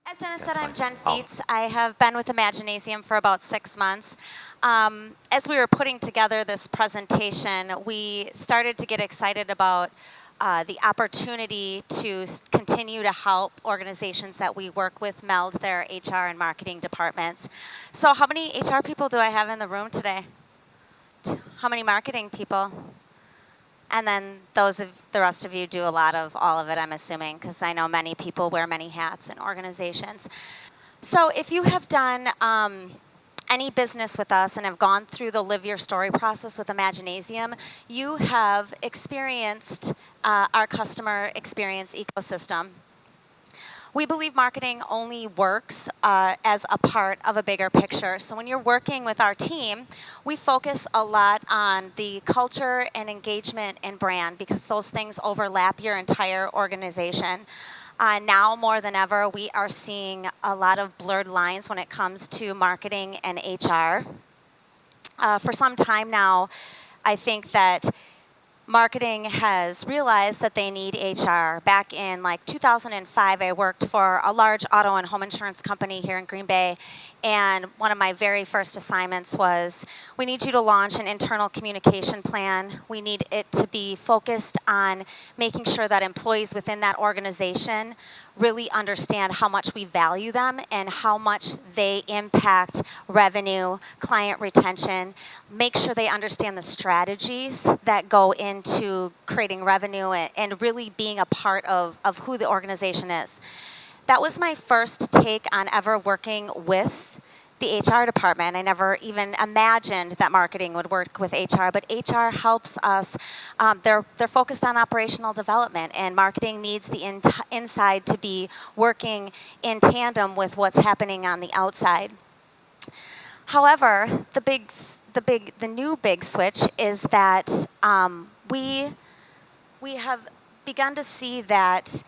As Dennis That's said, I'm fine. Jen Feets. I have been with Imaginasium for about 6 months. As we were putting together this presentation, we started to get excited about the opportunity to continue to help organizations that we work with meld their HR and marketing departments. So how many HR people do I have in the room today? How many marketing people? And then the rest of you do a lot of all of it, I'm assuming, because I know many people wear many hats in organizations. So if you have done any business with us and have gone through the Live Your Story process with Imaginasium, you have experienced our customer experience ecosystem. We believe marketing only works as a part of a bigger picture. So when you're working with our team, we focus a lot on the culture and engagement and brand because those things overlap your entire organization. Now more than ever, we are seeing a lot of blurred lines when it comes to marketing and HR. For some time now, I think that marketing has realized that they need HR. Back in like 2005, I worked for a large auto and home insurance company here in Green Bay, and one of my very first assignments was, we need you to launch an internal communication plan. We need it to be focused on making sure that employees within that organization really understand how much we value them and how much they impact revenue, client retention. Make sure they understand the strategies that go into creating revenue and really being a part of who the organization is. That was my first take on ever working with the HR department. I never even imagined that marketing would work with HR, but HR helps us. They're focused on operational development, and marketing needs the inside to be working in tandem with what's happening on the outside. However, the new big switch is that we have begun to see that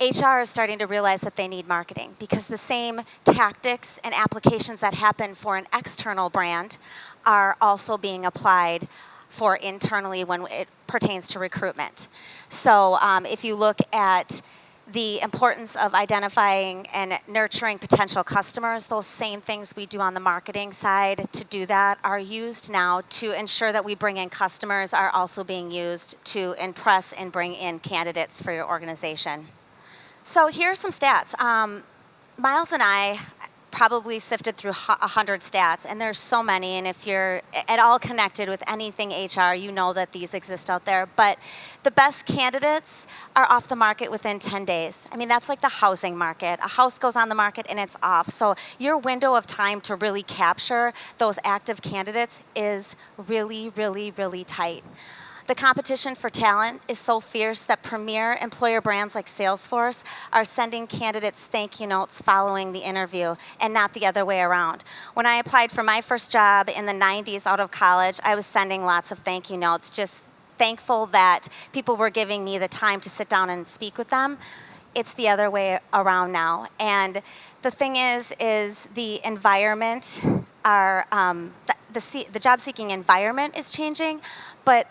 HR is starting to realize that they need marketing because the same tactics and applications that happen for an external brand are also being applied for internally when it pertains to recruitment. So if you look at the importance of identifying and nurturing potential customers, those same things we do on the marketing side to do that are used now to ensure that we bring in customers are also being used to impress and bring in candidates for your organization. So here are some stats. Miles and I probably sifted through 100 stats, and there's so many, and if you're at all connected with anything HR, you know that these exist out there. But the best candidates are off the market within 10 days. I mean, that's like the housing market. A house goes on the market and it's off. So your window of time to really capture those active candidates is really, really, really tight. The competition for talent is so fierce that premier employer brands like Salesforce are sending candidates thank you notes following the interview and not the other way around. When I applied for my first job in the 90s out of college, I was sending lots of thank you notes, just thankful that people were giving me the time to sit down and speak with them. It's the other way around now. And the thing is the environment, the job-seeking environment is changing, but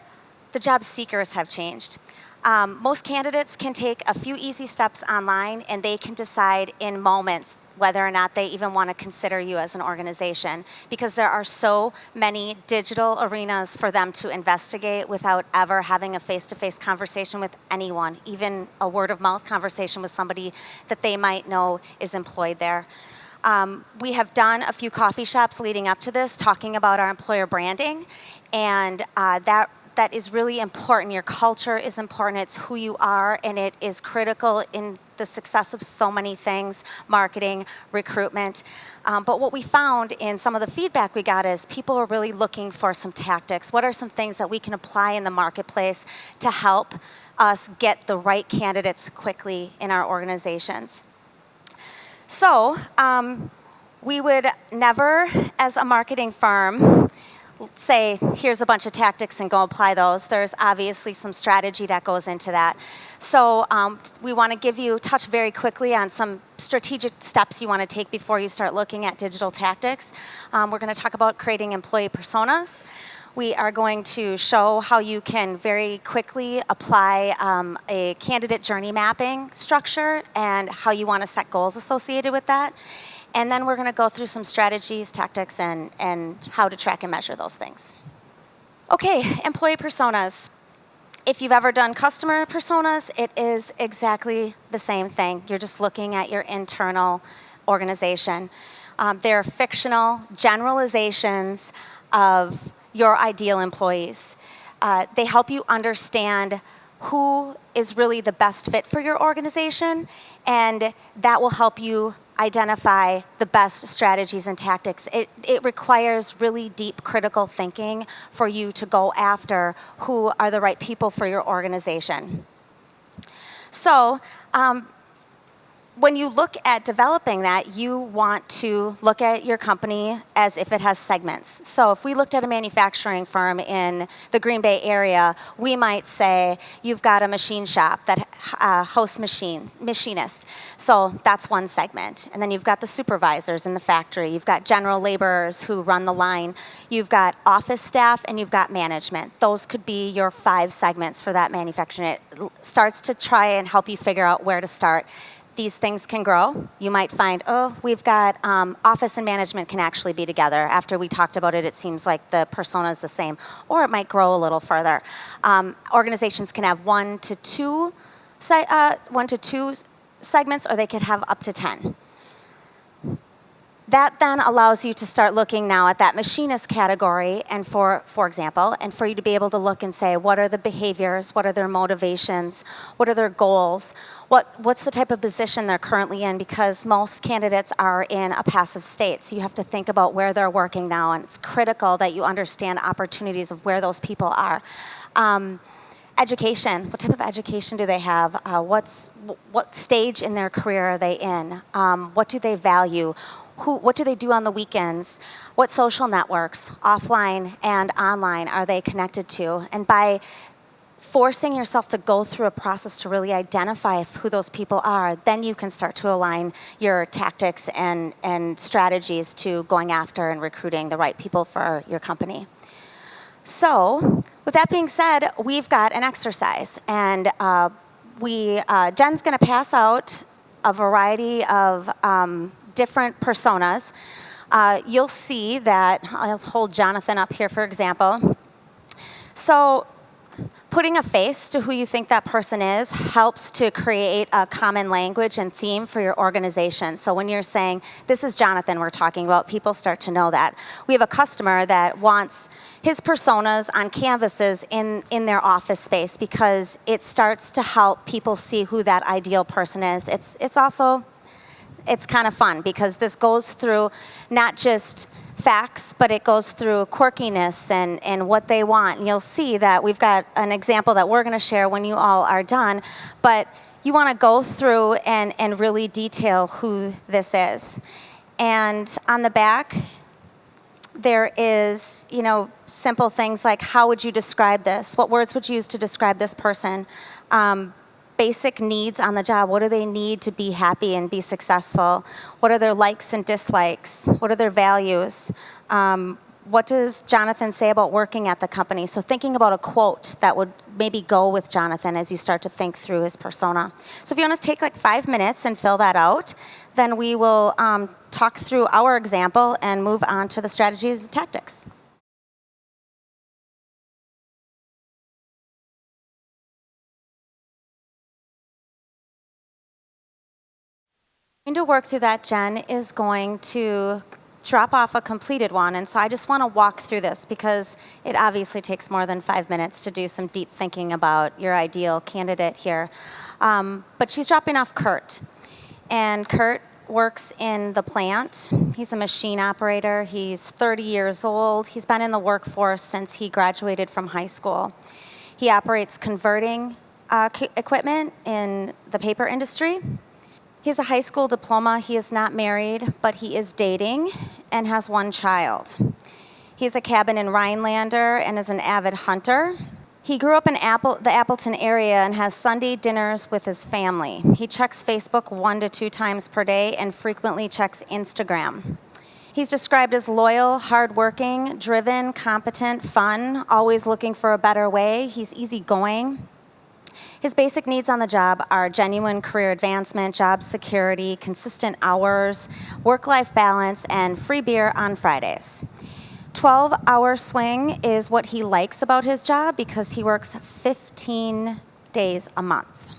the job seekers have changed. Most candidates can take a few easy steps online and they can decide in moments whether or not they even want to consider you as an organization because there are so many digital arenas for them to investigate without ever having a face-to-face conversation with anyone, even a word-of-mouth conversation with somebody that they might know is employed there. We have done a few coffee shops leading up to this talking about our employer branding, and that is really important. Your culture is important. It's who you are, and it is critical in the success of so many things, marketing, recruitment. But what we found in some of the feedback we got is people are really looking for some tactics. What are some things that we can apply in the marketplace to help us get the right candidates quickly in our organizations? So we would never, as a marketing firm, say, here's a bunch of tactics and go apply those. There's obviously some strategy that goes into that. So we want to touch very quickly on some strategic steps you want to take before you start looking at digital tactics. We're going to talk about creating employee personas. We are going to show how you can very quickly apply a candidate journey mapping structure and how you want to set goals associated with that. And then we're going to go through some strategies, tactics, and how to track and measure those things. Okay, employee personas. If you've ever done customer personas, it is exactly the same thing. You're just looking at your internal organization. They're fictional generalizations of your ideal employees. They help you understand who is really the best fit for your organization, and that will help you identify the best strategies and tactics. It requires really deep critical thinking for you to go after who are the right people for your organization. So, when you look at developing that, you want to look at your company as if it has segments. So if we looked at a manufacturing firm in the Green Bay area, we might say you've got a machine shop that hosts machinists. So that's one segment. And then you've got the supervisors in the factory. You've got general laborers who run the line. You've got office staff, and you've got management. Those could be your 5 segments for that manufacturing. It starts to try and help you figure out where to start. These things can grow. You might find, oh, we've got office and management can actually be together. After we talked about it, it seems like the persona is the same. Or it might grow a little further. Organizations can have 1 to 2 segments, or they could have up to 10. That then allows you to start looking now at that machinist category, and for example, and for you to be able to look and say, what are the behaviors, what are their motivations, what are their goals, what's the type of position they're currently in, because most candidates are in a passive state. So you have to think about where they're working now, and it's critical that you understand opportunities of where those people are. Education, what type of education do they have? What stage in their career are they in? What do they value? What do they do on the weekends? What social networks, offline and online, are they connected to? And by forcing yourself to go through a process to really identify who those people are, then you can start to align your tactics and strategies to going after and recruiting the right people for your company. So, with that being said, we've got an exercise, and Jen's going to pass out a variety of different personas. You'll see that, I'll hold Jonathan up here for example. So putting a face to who you think that person is helps to create a common language and theme for your organization. So when you're saying, this is Jonathan we're talking about, people start to know that. We have a customer that wants his personas on canvases in their office space because it starts to help people see who that ideal person is. It's kind of fun because this goes through not just facts, but it goes through quirkiness and what they want. And you'll see that we've got an example that we're going to share when you all are done, but you want to go through and really detail who this is. And on the back, there is, simple things like, how would you describe this? What words would you use to describe this person? Basic needs on the job. What do they need to be happy and be successful? What are their likes and dislikes? What are their values? What does Jonathan say about working at the company? So thinking about a quote that would maybe go with Jonathan as you start to think through his persona. So if you want to take like 5 minutes and fill that out, then we will talk through our example and move on to the strategies and tactics. To work through that, Jen is going to drop off a completed one, and so I just want to walk through this because it obviously takes more than 5 minutes to do some deep thinking about your ideal candidate here. But she's dropping off Kurt, and Kurt works in the plant. He's a machine operator. He's 30 years old. He's been in the workforce since he graduated from high school. He operates converting equipment in the paper industry. He has a high school diploma. He is not married, but he is dating and has 1 child. He has a cabin in Rhinelander and is an avid hunter. He grew up in the Appleton area and has Sunday dinners with his family. He checks Facebook 1 to 2 times per day and frequently checks Instagram. He's described as loyal, hardworking, driven, competent, fun, always looking for a better way. He's easygoing. His basic needs on the job are genuine career advancement, job security, consistent hours, work-life balance, and free beer on Fridays. 12-hour swing is what he likes about his job because he works 15 days a month.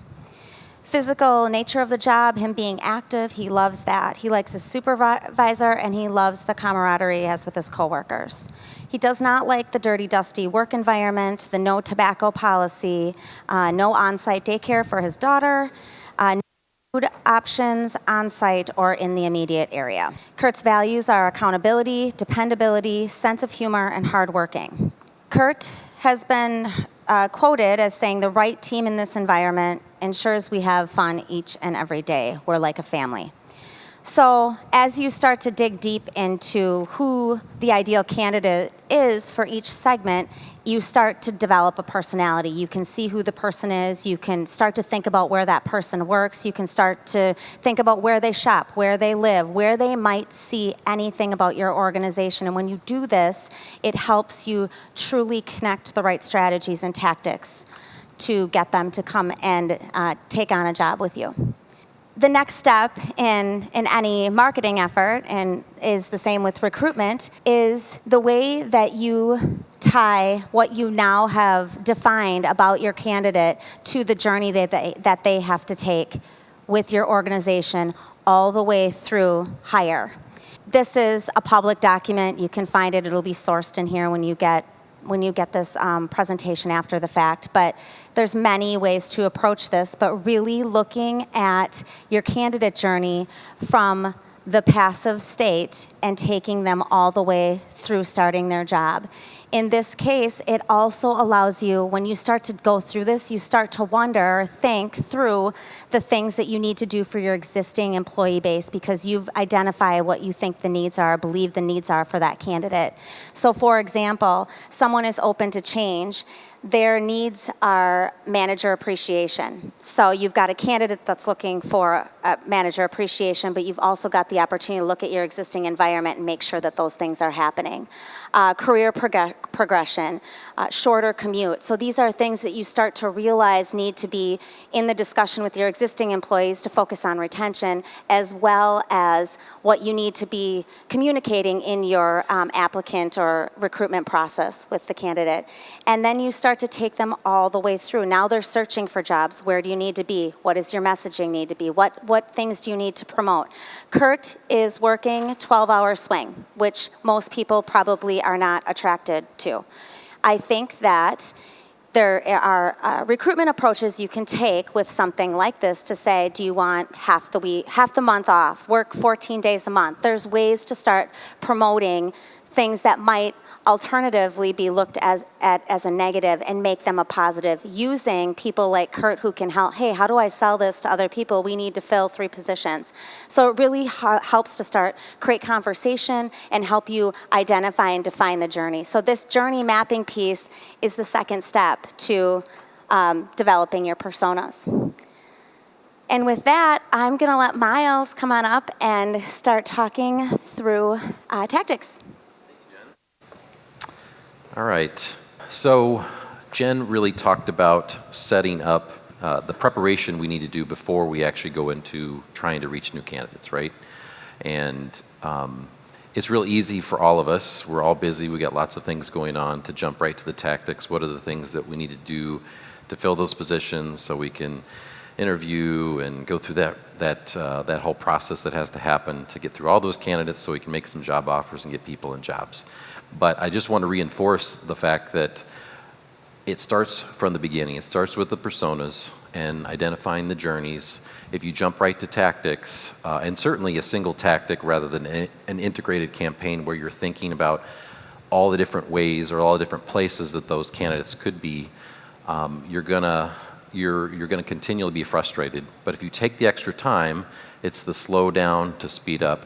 Physical nature of the job, him being active, he loves that. He likes his supervisor, and he loves the camaraderie he has with his coworkers. He does not like the dirty, dusty work environment, the no tobacco policy, no on-site daycare for his daughter, no food options on-site or in the immediate area. Kurt's values are accountability, dependability, sense of humor, and hardworking. Kurt has been quoted as saying, "The right team in this environment ensures we have fun each and every day. We're like a family." So as you start to dig deep into who the ideal candidate is for each segment, you start to develop a personality. You can see who the person is. You can start to think about where that person works. You can start to think about where they shop, where they live, where they might see anything about your organization. And when you do this, it helps you truly connect the right strategies and tactics to get them to come and take on a job with you. The next step in any marketing effort, and is the same with recruitment, is the way that you tie what you now have defined about your candidate to the journey that they have to take with your organization all the way through hire. This is a public document. You can find it. It'll be sourced in here when you get this presentation after the fact. But there's many ways to approach this, but really looking at your candidate journey from the passive state and taking them all the way through starting their job. In this case, it also allows you, when you start to go through this, you start to wonder, think through the things that you need to do for your existing employee base because you've identified what you think the needs are, believe the needs are for that candidate. So for example, someone is open to change. Their needs are manager appreciation. So you've got a candidate that's looking for manager appreciation, but you've also got the opportunity to look at your existing environment and make sure that those things are happening. Career progression, shorter commute. So these are things that you start to realize need to be in the discussion with your existing employees to focus on retention, as well as what you need to be communicating in your applicant or recruitment process with the candidate. And then you start to take them all the way through. Now they're searching for jobs. Where do you need to be? What does your messaging need to be? What things do you need to promote? Kurt is working 12-hour swing, which most people probably are not attracted to. I think that there are recruitment approaches you can take with something like this to say, do you want half the month off, work 14 days a month? There's ways to start promoting things that might alternatively be looked at as a negative and make them a positive, using people like Kurt who can help, hey, how do I sell this to other people? We need to fill 3 positions. So it really helps to create conversation and help you identify and define the journey. So this journey mapping piece is the second step to developing your personas. And with that, I'm going to let Miles come on up and start talking through tactics. All right, so Jen really talked about setting up the preparation we need to do before we actually go into trying to reach new candidates, right? And it's real easy for all of us. We're all busy. We got lots of things going on to jump right to the tactics. What are the things that we need to do to fill those positions so we can interview and go through that whole process that has to happen to get through all those candidates so we can make some job offers and get people in jobs. But I just want to reinforce the fact that it starts from the beginning. It starts with the personas and identifying the journeys. If you jump right to tactics, and certainly a single tactic rather than an integrated campaign where you're thinking about all the different ways or all the different places that those candidates could be, you're gonna continually be frustrated. But if you take the extra time, it's the slow down to speed up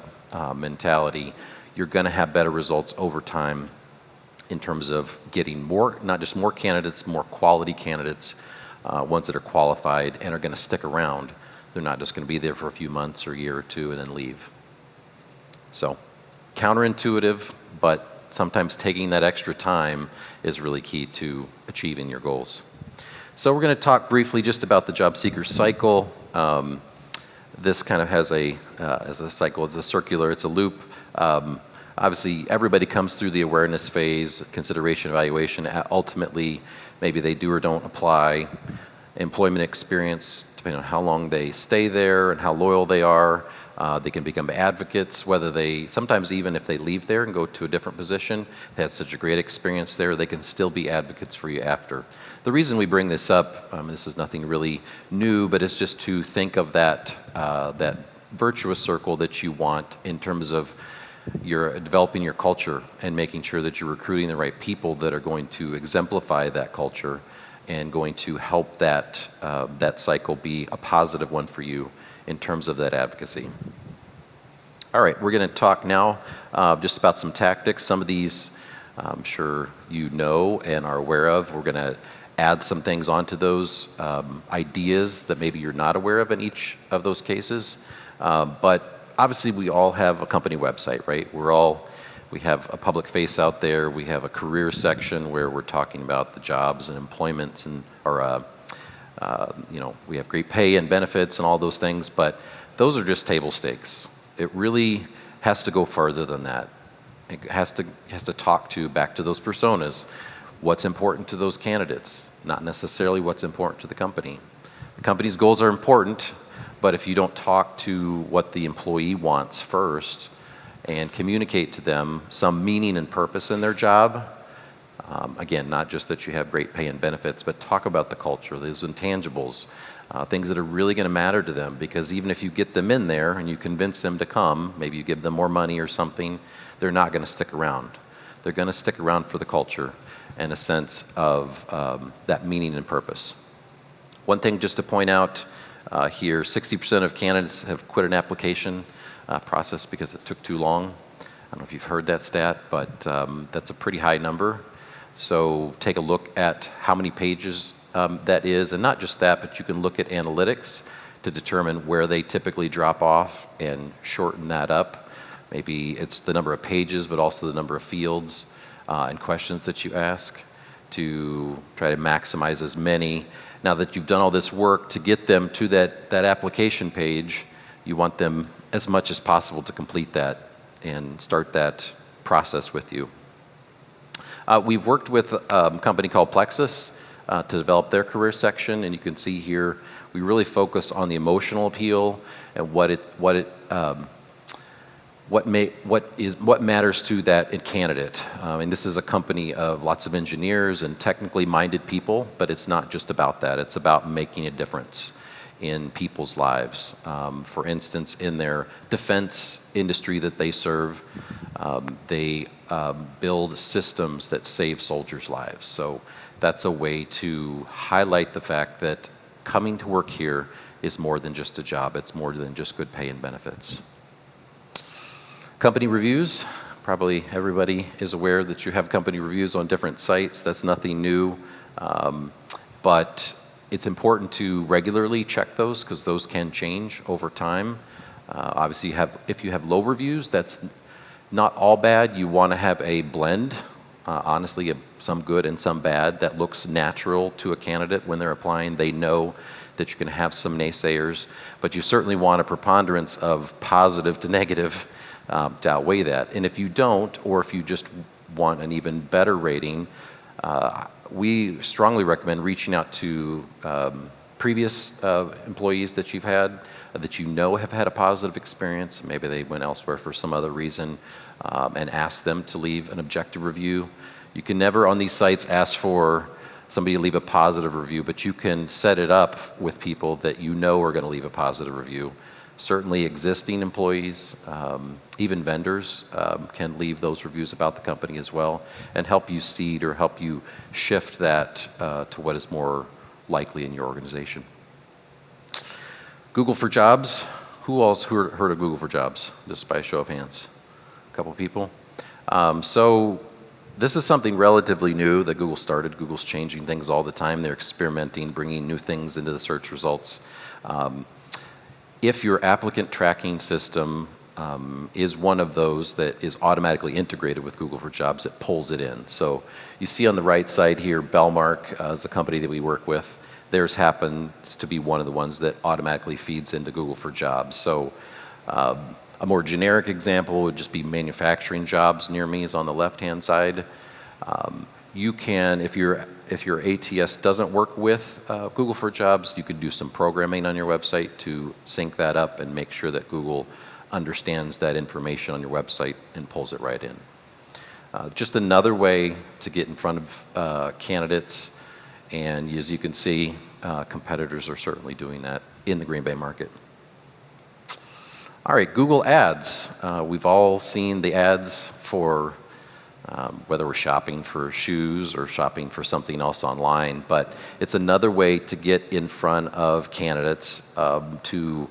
mentality. You're going to have better results over time in terms of getting more, not just more candidates, more quality candidates, ones that are qualified and are going to stick around. They're not just going to be there for a few months or a year or two and then leave. So counterintuitive, but sometimes taking that extra time is really key to achieving your goals. So we're going to talk briefly just about the job seeker cycle. This kind of has as a cycle, it's a circular, it's a loop. Obviously, everybody comes through the awareness phase, consideration, evaluation. Ultimately, maybe they do or don't apply. Employment experience, depending on how long they stay there and how loyal they are. They can become advocates, sometimes even if they leave there and go to a different position, they had such a great experience there, they can still be advocates for you after. The reason we bring this up, this is nothing really new, but it's just to think of that virtuous circle that you want in terms of you're developing your culture and making sure that you're recruiting the right people that are going to exemplify that culture and going to help that cycle be a positive one for you in terms of that advocacy. All right, we're going to talk now just about some tactics. Some of these I'm sure you know and are aware of. We're going to add some things onto those ideas that maybe you're not aware of in each of those cases. But obviously we all have a company website, right? We have a public face out there. We have a career section where we're talking about the jobs and employments we have great pay and benefits and all those things, but those are just table stakes. It really has to go further than that. It has to talk back to those personas. What's important to those candidates, not necessarily what's important to the company. The company's goals are important, but if you don't talk to what the employee wants first and communicate to them some meaning and purpose in their job, again, not just that you have great pay and benefits, but talk about the culture, those intangibles, things that are really going to matter to them. Because even if you get them in there and you convince them to come, maybe you give them more money or something, they're not going to stick around. They're going to stick around for the culture and a sense of that meaning and purpose. One thing just to point out here, 60% of candidates have quit an application process because it took too long. I don't know if you've heard that stat, but that's a pretty high number. So take a look at how many pages that is, and not just that, but you can look at analytics to determine where they typically drop off and shorten that up. Maybe it's the number of pages, but also the number of fields and questions that you ask to try to maximize as many. Now that you've done all this work to get them to that application page, you want them as much as possible to complete that and start that process with you. We've worked with a company called Plexus to develop their career section, and you can see here we really focus on the emotional appeal and what matters to that candidate. And this is a company of lots of engineers and technically minded people, but it's not just about that. It's about making a difference in people's lives. For instance, in their defense industry that they serve, they build systems that save soldiers' lives. So that's a way to highlight the fact that coming to work here is more than just a job. It's more than just good pay and benefits. Company reviews. Probably everybody is aware that you have company reviews on different sites. That's nothing new. But it's important to regularly check those because those can change over time. Obviously, if you have low reviews, that's not all bad. You want to have a blend, honestly, of some good and some bad that looks natural to a candidate when they're applying. They know that you're going to have some naysayers, but you certainly want a preponderance of positive to negative to outweigh that. And if you don't, or if you just want an even better rating, we strongly recommend reaching out to previous employees that you've had that you know have had a positive experience. Maybe they went elsewhere for some other reason, and ask them to leave an objective review. You can never on these sites ask for somebody to leave a positive review, but you can set it up with people that you know are going to leave a positive review. Certainly existing employees, even vendors can leave those reviews about the company as well and help you seed or help you shift that to what is more likely in your organization. Google for Jobs. Who else heard of Google for Jobs? Just by a show of hands. A couple people. So this is something relatively new that Google started. Google's changing things all the time. They're experimenting, bringing new things into the search results. If your applicant tracking system is one of those that is automatically integrated with Google for Jobs. It pulls it in. So you see on the right side here, Bellmark is a company that we work with. Theirs happens to be one of the ones that automatically feeds into Google for Jobs. So a more generic example would just be manufacturing jobs near me is on the left-hand side. You can, if your ATS doesn't work with Google for Jobs, you could do some programming on your website to sync that up and make sure that Google understands that information on your website and pulls it right in. Just another way to get in front of candidates, and as you can see, competitors are certainly doing that in the Green Bay market. All right, Google Ads. We've all seen the ads for whether we're shopping for shoes or shopping for something else online, but it's another way to get in front of candidates to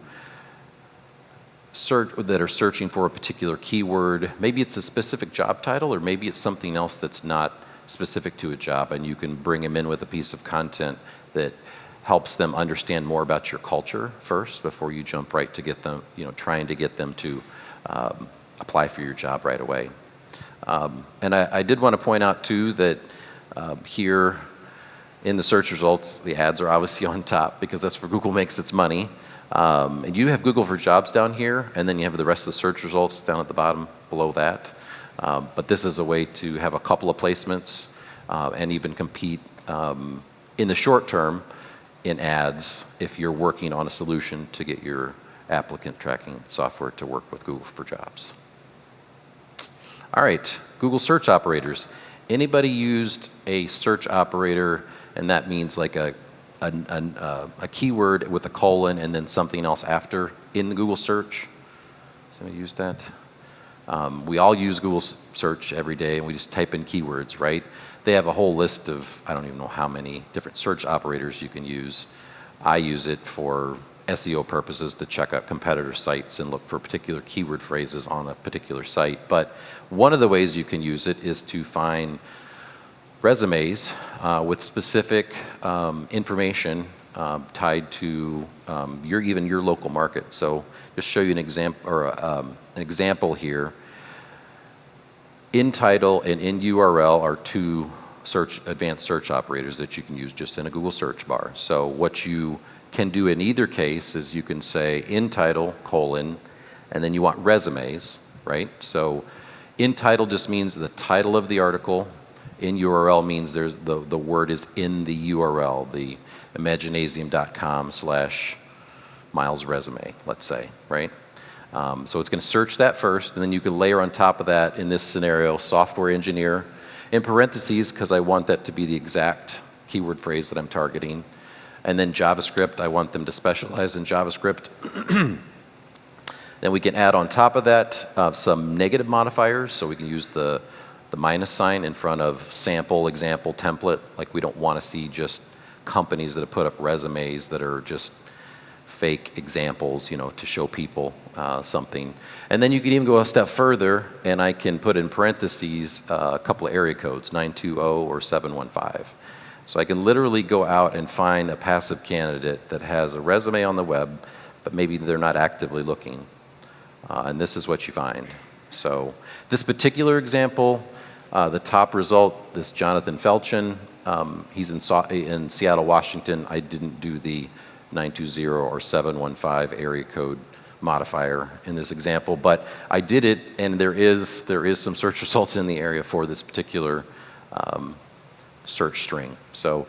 search that are searching for a particular keyword. Maybe it's a specific job title, or maybe it's something else that's not specific to a job, and you can bring them in with a piece of content that helps them understand more about your culture first before you jump right to get them, trying to get them to apply for your job right away. And I did want to point out too that here in the search results, the ads are obviously on top because that's where Google makes its money. And you have Google for Jobs down here, and then you have the rest of the search results down at the bottom below that. But this is a way to have a couple of placements and even compete in the short term in ads if you're working on a solution to get your applicant tracking software to work with Google for Jobs. All right, Google search operators. Anybody used a search operator, and that means like a keyword with a colon and then something else after in the Google search? Somebody use that? We all use Google search every day, and we just type in keywords, right? They have a whole list of, I don't even know how many different search operators you can use. I use it for SEO purposes to check out competitor sites and look for particular keyword phrases on a particular site. But one of the ways you can use it is to find resumes with specific information tied to your local market. So just show you an example or an example here. In title and in URL are two advanced search operators that you can use just in a Google search bar. So what you can do in either case is you can say in title, colon, and then you want resumes, right? So in title just means the title of the article. In URL means the word is in the URL, the Imaginasium.com/Miles resume, let's say, right? So it's going to search that first, and then you can layer on top of that, in this scenario, software engineer, in parentheses, because I want that to be the exact keyword phrase that I'm targeting. And then JavaScript, I want them to specialize in JavaScript. Then we can add on top of that some negative modifiers, so we can use the minus sign in front of sample, example, template. Like we don't want to see just companies that have put up resumes that are just fake examples, to show people something. And then you can even go a step further, and I can put in parentheses a couple of area codes, 920 or 715. So I can literally go out and find a passive candidate that has a resume on the web, but maybe they're not actively looking. And this is what you find. So this particular example, the top result, this Jonathan Felchin, he's in Seattle, Washington. I didn't do the 920 or 715 area code modifier in this example, but I did it, and there is some search results in the area for this particular search string. So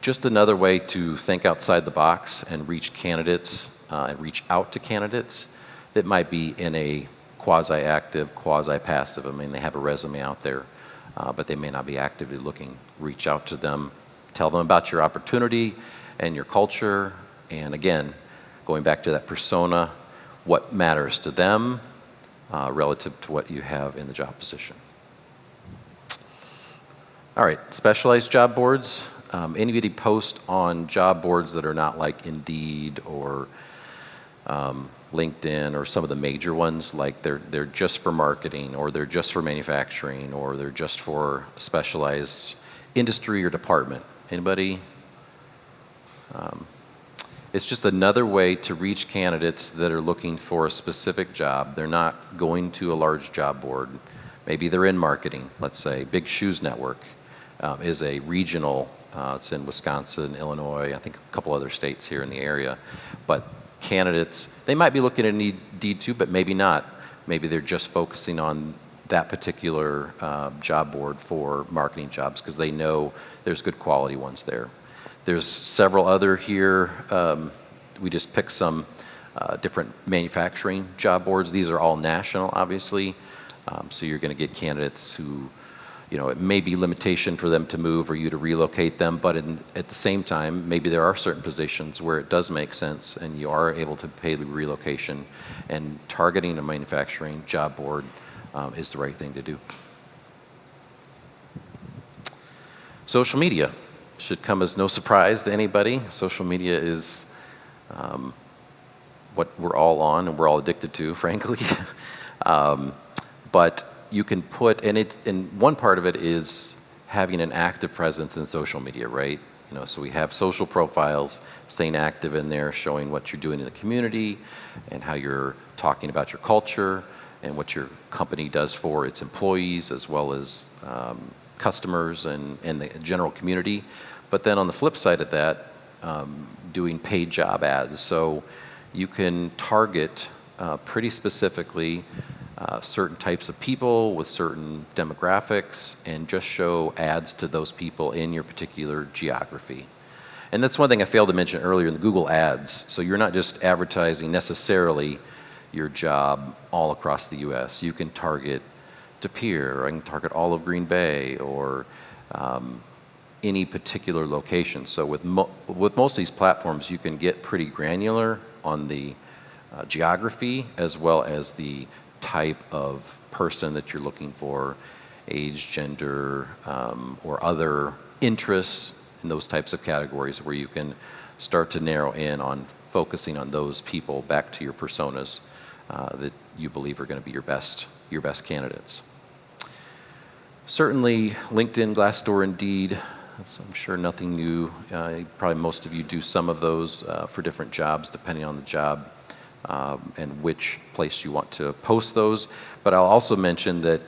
just another way to think outside the box and reach candidates and reach out to candidates that might be in a quasi-active, quasi-passive. I mean, they have a resume out there, but they may not be actively looking. Reach out to them, tell them about your opportunity and your culture, and again, going back to that persona, what matters to them relative to what you have in the job position. All right, specialized job boards. Anybody post on job boards that are not like Indeed or LinkedIn or some of the major ones, like they're just for marketing, or they're just for manufacturing, or they're just for specialized industry or department. Anybody? It's just another way to reach candidates that are looking for a specific job. They're not going to a large job board. Maybe they're in marketing, let's say. Big Shoes Network is a regional, it's in Wisconsin, Illinois, I think a couple other states here in the area. But candidates, they might be looking at Indeed too, but maybe not. Maybe they're just focusing on that particular job board for marketing jobs because they know there's good quality ones there. There's several other here. We just picked some different manufacturing job boards. These are all national, obviously. So you're going to get candidates who, it may be limitation for them to move or you to relocate them, but at the same time, maybe there are certain positions where it does make sense and you are able to pay the relocation, and targeting a manufacturing job board is the right thing to do. Social media should come as no surprise to anybody. Social media is what we're all on and we're all addicted to, frankly. But you can put, and one part of it is having an active presence in social media, right? So we have social profiles, staying active in there, showing what you're doing in the community and how you're talking about your culture and what your company does for its employees as well as customers and the general community. But then on the flip side of that, doing paid job ads. So you can target pretty specifically certain types of people with certain demographics and just show ads to those people in your particular geography. And that's one thing I failed to mention earlier in the Google Ads. So you're not just advertising necessarily your job all across the U.S. You can target De Pere, or I can target all of Green Bay, or any particular location. So with most of these platforms, you can get pretty granular on the geography as well as the type of person that you're looking for, age, gender, or other interests in those types of categories where you can start to narrow in on focusing on those people back to your personas that you believe are going to be your best candidates. Certainly LinkedIn, Glassdoor, Indeed, I'm sure nothing new. Probably most of you do some of those for different jobs depending on the job and which place you want to post those. But I'll also mention that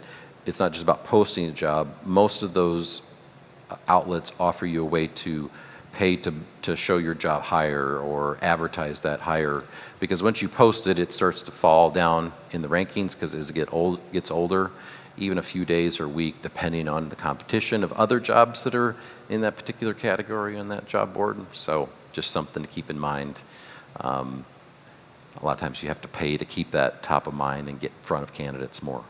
it's not just about posting a job. Most of those outlets offer you a way to pay to show your job higher or advertise that higher, because once you post it, it starts to fall down in the rankings because as it gets older, even a few days or a week, depending on the competition of other jobs that are in that particular category on that job board. So just something to keep in mind. A lot of times you have to pay to keep that top of mind and get in front of candidates more.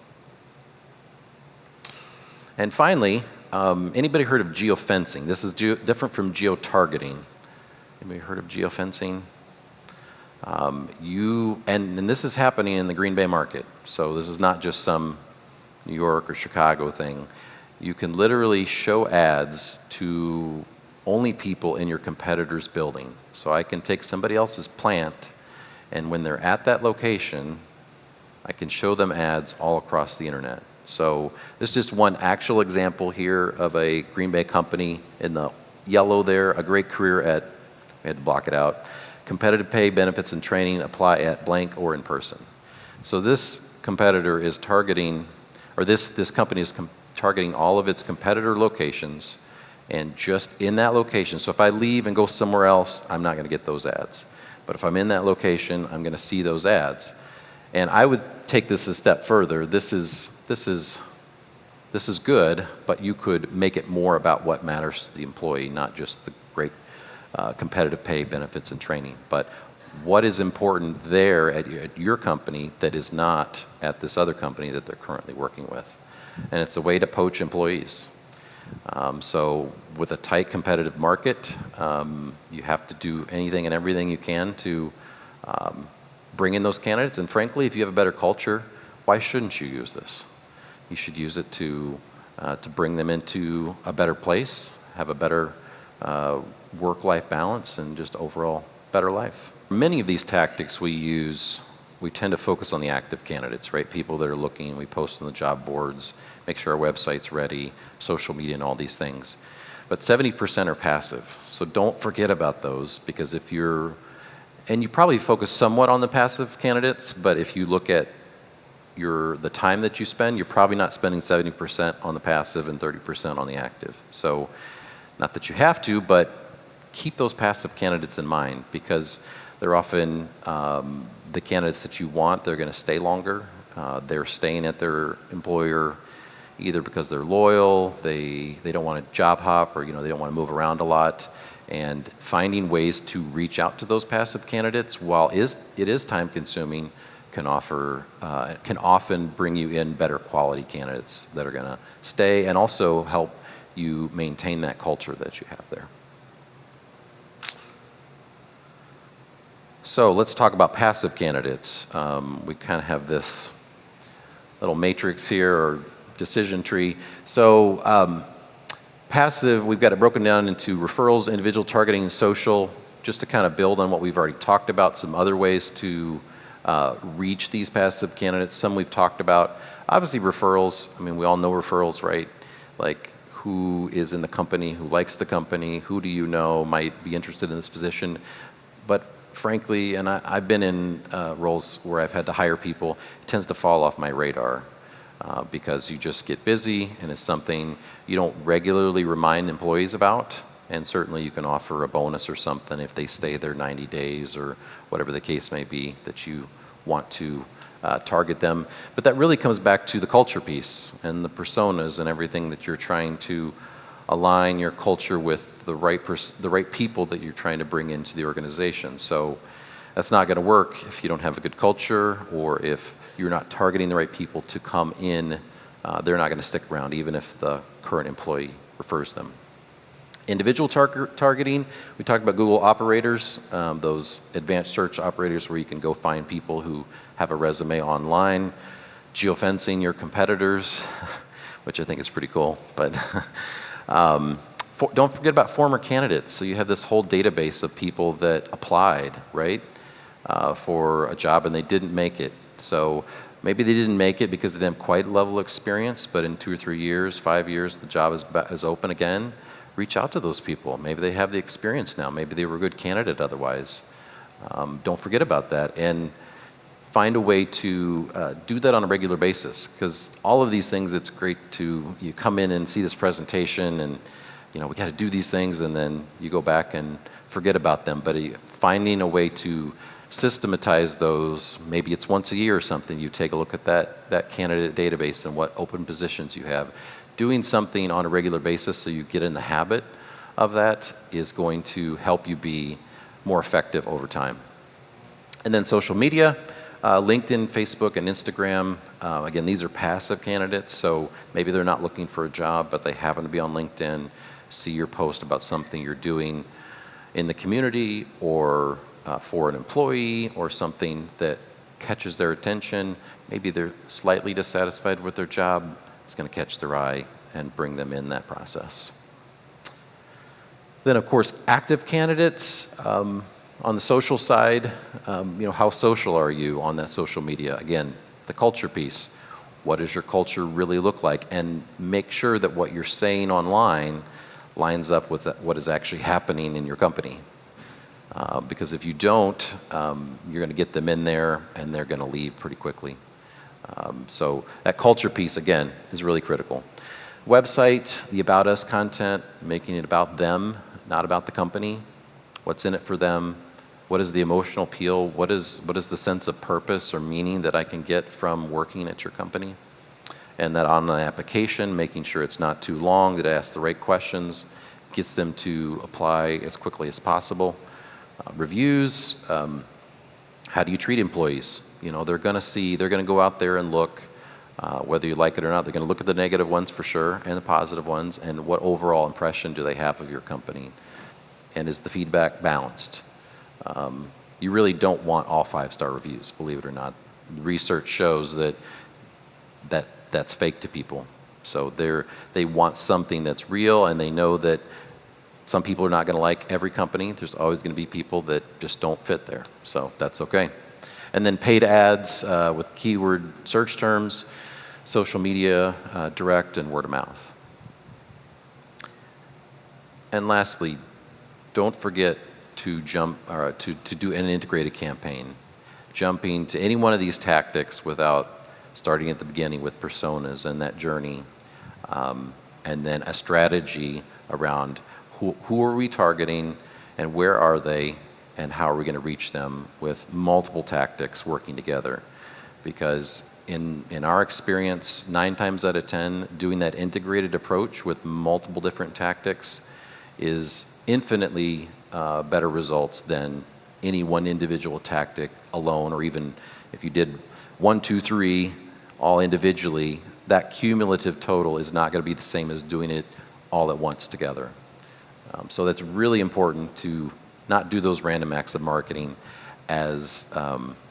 And finally, anybody heard of geofencing? This is different from geo-targeting. Anybody heard of geofencing? And this is happening in the Green Bay market. So this is not just some New York or Chicago thing. You can literally show ads to only people in your competitor's building. So I can take somebody else's plant, and when they're at that location, I can show them ads all across the internet. So this is just one actual example here of a Green Bay company in the yellow there, a great career at, we had to block it out, competitive pay, benefits, and training apply at blank or in person. So this competitor is targeting, or this company is targeting all of its competitor locations, and just in that location. So if I leave and go somewhere else, I'm not going to get those ads. But if I'm in that location, I'm going to see those ads. And I would take this a step further. This is good, but you could make it more about what matters to the employee, not just the great competitive pay, benefits, and training. But what is important there at your company that is not at this other company that they're currently working with? And it's a way to poach employees. So with a tight competitive market, you have to do anything and everything you can to bring in those candidates. And frankly, if you have a better culture, why shouldn't you use this? You should use it to bring them into a better place, have a better work-life balance, and just overall better life. Many of these tactics we use, we tend to focus on the active candidates, right? People that are looking, we post on the job boards, make sure our website's ready, social media and all these things. But 70% are passive. So don't forget about those, because if you're And you probably focus somewhat on the passive candidates, but if you look at the time that you spend, you're probably not spending 70% on the passive and 30% on the active. So not that you have to, but keep those passive candidates in mind, because they're often the candidates that you want. They're going to stay longer. They're staying at their employer either because they're loyal, they don't want to job hop, or they don't want to move around a lot. And finding ways to reach out to those passive candidates, while it is time consuming, can often bring you in better quality candidates that are going to stay and also help you maintain that culture that you have there. So let's talk about passive candidates. We kind of have this little matrix here, or decision tree. So passive, we've got it broken down into referrals, individual targeting, and social, just to kind of build on what we've already talked about, some other ways to reach these passive candidates. Some we've talked about. Obviously referrals, I mean, we all know referrals, right? Like, who is in the company, who likes the company, who do you know might be interested in this position. But frankly, and I've been in roles where I've had to hire people, it tends to fall off my radar because you just get busy, and it's something you don't regularly remind employees about. And certainly you can offer a bonus or something if they stay there 90 days or whatever the case may be that you want to target them. But that really comes back to the culture piece and the personas and everything that you're trying to align your culture with the right people that you're trying to bring into the organization. So that's not going to work if you don't have a good culture, or if you're not targeting the right people to come in. They're not going to stick around even if the current employee refers them. Individual targeting, we talked about Google operators, those advanced search operators where you can go find people who have a resume online. Geofencing your competitors, which I think is pretty cool. But don't forget about former candidates. So you have this whole database of people that applied, right, for a job and they didn't make it. So maybe they didn't make it because they didn't have quite level of experience, but in 2 or 3 years, 5 years, the job is open again. Reach out to those people. Maybe they have the experience now. Maybe they were a good candidate otherwise. Don't forget about that, and find a way to do that on a regular basis, because all of these things, it's great to, you come in and see this presentation and we got to do these things, and then you go back and forget about them. But finding a way to systematize those, maybe it's once a year or something, you take a look at that candidate database and what open positions you have. Doing something on a regular basis so you get in the habit of that is going to help you be more effective over time. And then social media, LinkedIn, Facebook, and Instagram. Again, these are passive candidates, so maybe they're not looking for a job, but they happen to be on LinkedIn, see your post about something you're doing in the community, or for an employee, or something that catches their attention. Maybe they're slightly dissatisfied with their job. It's going to catch their eye and bring them in that process. Then, of course, active candidates. On the social side, how social are you on that social media? Again, the culture piece. What does your culture really look like? And make sure that what you're saying online lines up with what is actually happening in your company. Because if you don't, you're going to get them in there and they're going to leave pretty quickly. So that culture piece, again, is really critical. Website, the About Us content, making it about them, not about the company. What's in it for them? What is the emotional appeal? What is the sense of purpose or meaning that I can get from working at your company? And that on the application, making sure it's not too long, that it asks the right questions, gets them to apply as quickly as possible. Reviews, how do you treat employees? They're going to go out there and look, whether you like it or not, they're going to look at the negative ones for sure, and the positive ones, and what overall impression do they have of your company? And is the feedback balanced? You really don't want all 5-star reviews, believe it or not. Research shows that's fake to people. So they want something that's real, and they know that some people are not going to like every company. There's always going to be people that just don't fit there. So that's okay. And then paid ads with keyword search terms, social media, direct, and word of mouth. And lastly, don't forget to jump or to do an integrated campaign, jumping to any one of these tactics without starting at the beginning with personas and that journey, and then a strategy around who are we targeting and where are they and how are we going to reach them with multiple tactics working together. Because in our experience, 9 times out of 10, doing that integrated approach with multiple different tactics is infinitely better results than any one individual tactic alone, or even if you did 1, 2, 3 all individually, that cumulative total is not going to be the same as doing it all at once together. So that's really important to not do those random acts of marketing as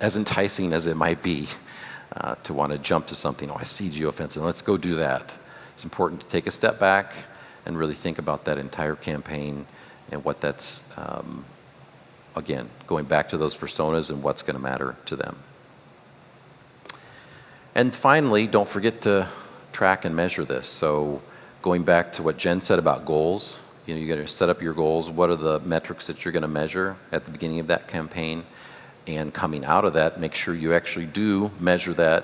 enticing as it might be to want to jump to something. Oh, I see geofencing, let's go do that. It's important to take a step back and really think about that entire campaign and what that's, again, going back to those personas and what's going to matter to them. And finally, don't forget to track and measure this. So going back to what Jen said about goals, you got to set up your goals. What are the metrics that you're going to measure at the beginning of that campaign? And coming out of that, make sure you actually do measure that.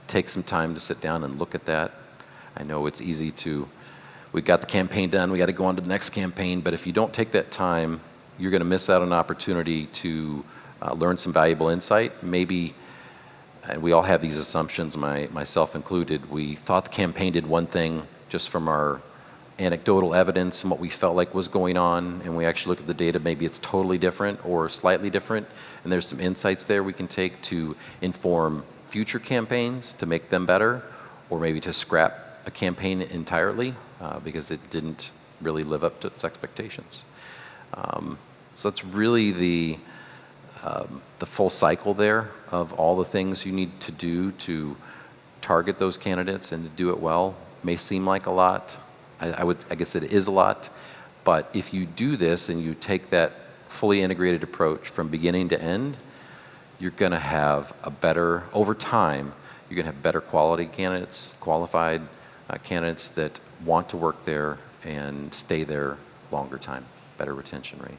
Take some time to sit down and look at that. I know it's easy we got the campaign done, we got to go on to the next campaign, but if you don't take that time, you're going to miss out on an opportunity to learn some valuable insight. Maybe, and we all have these assumptions, myself included, we thought the campaign did one thing just from our anecdotal evidence and what we felt like was going on, and we actually look at the data, maybe it's totally different or slightly different, and there's some insights there we can take to inform future campaigns to make them better, or maybe to scrap a campaign entirely because it didn't really live up to its expectations. So that's really the full cycle there of all the things you need to do to target those candidates and to do it well. May seem like a lot. I guess it is a lot, but if you do this and you take that fully integrated approach from beginning to end, you're going to have over time, you're going to have better quality candidates, qualified candidates that want to work there and stay there longer time, better retention rate.